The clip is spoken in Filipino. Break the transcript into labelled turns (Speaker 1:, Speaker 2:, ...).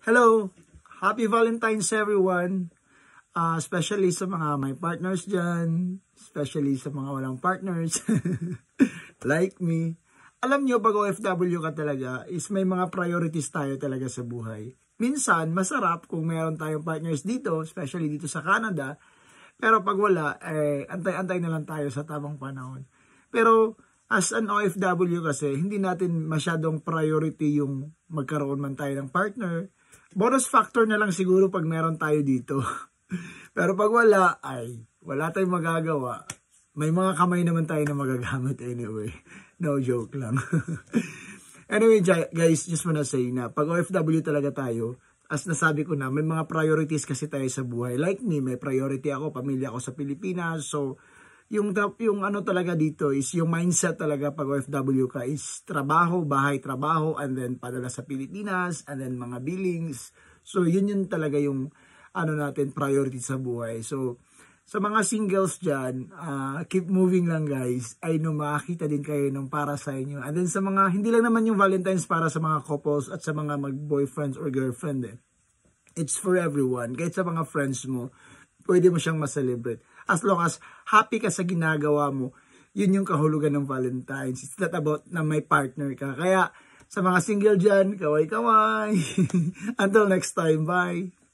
Speaker 1: Hello! Happy Valentine's everyone! Especially sa mga may partners dyan, especially sa mga walang partners, like me. Alam nyo, pag OFW ka talaga, is may mga priorities tayo talaga sa buhay. Minsan, masarap kung meron tayong partners dito, especially dito sa Canada, pero pag wala, antay-antay na lang tayo sa tamang panahon. Pero, as an OFW kasi, hindi natin masyadong priority yung magkaroon man tayo ng partner. Bonus factor na lang siguro pag meron tayo dito. Pero pag wala, wala tayong magagawa. May mga kamay naman tayo na magagamit anyway. No joke lang. Anyway guys, just wanna say na pag OFW talaga tayo, as nasabi ko na, may mga priorities kasi tayo sa buhay. Like me, may priority ako, pamilya ako sa Pilipinas. So, yung ano talaga dito is yung mindset talaga pag OFW ka is trabaho, bahay, trabaho, and then padala sa Pilipinas, and then mga billings. So yun talaga yung ano natin, priority sa buhay. So sa mga singles dyan, keep moving lang guys. I know makakita din kayo ng para sa inyo. And then sa mga, hindi lang naman yung Valentine's para sa mga couples at sa mga mag-boyfriends or girlfriend It's for everyone. Kahit sa mga friends mo, pwede mo siyang ma-celebrate. As long as happy ka sa ginagawa mo, yun yung kahulugan ng Valentine's. It's not about na may partner ka. Kaya sa mga single dyan, kaway-kaway. Until next time, bye!